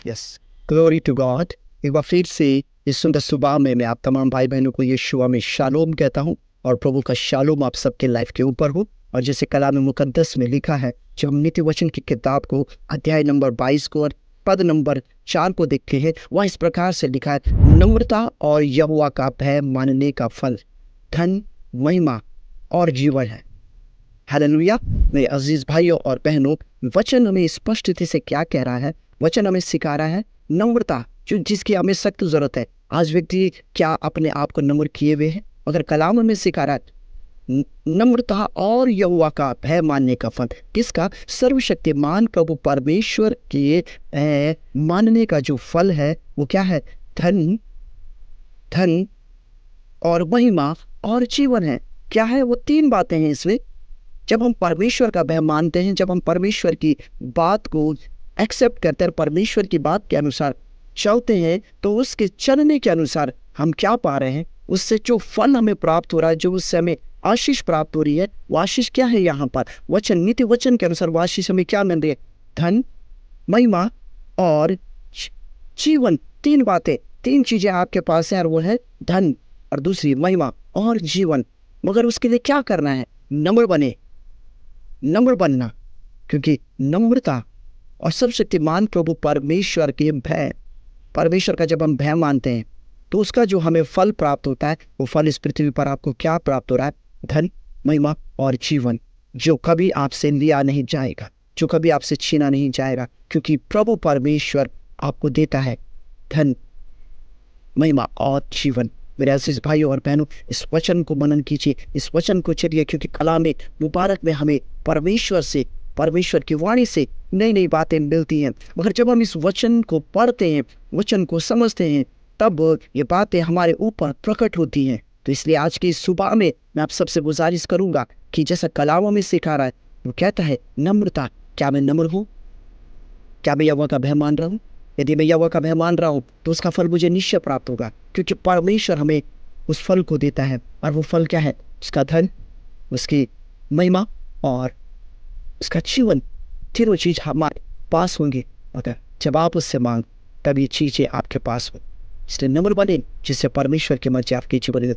Yes, glory to God. एक बार फिर से इस सुंदर सुबह में मैं आप तमाम भाई बहनों को यीशुआ में शालोम कहता हूँ और प्रभु का शालोम आप सबके लाइफ के ऊपर हो। और जैसे कलाम मुकद्दस में लिखा है, जब हम नित्य वचन की किताब को अध्याय नंबर 22 को और पद नंबर 4 को देखते हैं, वह इस प्रकार से लिखा है, नम्रता और यहोवा का भय मानने का फल धन, महिमा और जीवन है। हालेलुया। मेरे अजीज भाइयों और बहनों, वचन हमें स्पष्टता से क्या कह रहा है? वचन हमें सिखा रहा है नम्रता, जो जिसकी हमें सख्त जरूरत है। आज व्यक्ति क्या अपने आप को नम्र किए हुए हैं? अगर कलाम हमें सिखा रहा है नम्रता और यहोवा का भय मानने का फल, किसका? सर्वशक्तिमान प्रभु परमेश्वर के मानने का जो फल है वो क्या है? धन, धन और महिमा और जीवन है। क्या है वो? 3 बातें हैं इसमें। जब हम परमेश्वर का भय मानते हैं, जब हम परमेश्वर की बात को एक्सेप्ट करते हैं, परमेश्वर की बात के अनुसार चलते हैं, तो उसके चलने के अनुसार हम क्या पा रहे हैं? उससे जो फल हमें प्राप्त हो रहा है, जो उससे हमें आशीष प्राप्त हो रही है, वो आशीष क्या है? यहाँ पर वचन, नित्य वचन के अनुसार वो आशीष हमें क्या मिल रही है? धन, महिमा और जीवन। 3 बातें, 3 चीजें आपके पास है, और वो है धन और दूसरी महिमा और जीवन। मगर उसके लिए क्या करना है? नम्र बने, नम्र बनना। क्योंकि नम्रता और सर्वशक्तिमान प्रभु परमेश्वर के भय, परमेश्वर का जब हम भय मानते हैं, तो उसका जो हमें फल प्राप्त होता है, वो फल इस पृथ्वी पर आपको क्या प्राप्त हो रहा है? धन, महिमा और जीवन, जो कभी आपसे लिया नहीं जाएगा, जो कभी आपसे छीना नहीं जाएगा। क्योंकि प्रभु परमेश्वर आपको देता है धन, महिमा और जीवन। मेरे अजीज भाइयों और बहनों, इस वचन को मनन कीजिए, इस वचन को चलिए, क्योंकि कलाम मुबारक में हमें परमेश्वर से, परमेश्वर की वाणी से नई नई बातें मिलती हैं। मगर जब हम इस वचन को पढ़ते हैं, वचन को समझते हैं, तब ये बातें हमारे ऊपर प्रकट होती हैं। तो इसलिए आज की सुबह में मैं आप सबसे गुजारिश करूंगा कि जैसा कलाम में सिखा रहा है, वो कहता है नम्रता। क्या मैं नम्र हूँ? क्या मैं यहोवा का भय मान रहा हूँ? यदि मैं यहोवा का भय मान रहा हूँ, तो उसका फल मुझे निश्चय प्राप्त होगा। क्योंकि परमेश्वर हमें उस फल को देता है, और वो फल क्या है? उसका धन, उसकी महिमा और उसका जीवन। तीनों चीज हमारे पास होंगे अगर जब आप उससे मांग, तब ये चीजें आपके पास हो। इसलिए नम्र बने, जिससे परमेश्वर की मर्जी आपके जीवन में।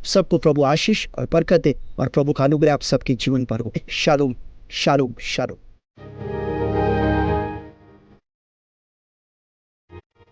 सबको प्रभु आशीष और बरकत दे, और प्रभु का अनुग्रह आप सबके जीवन पर हो। Shalom, shalom, shalom.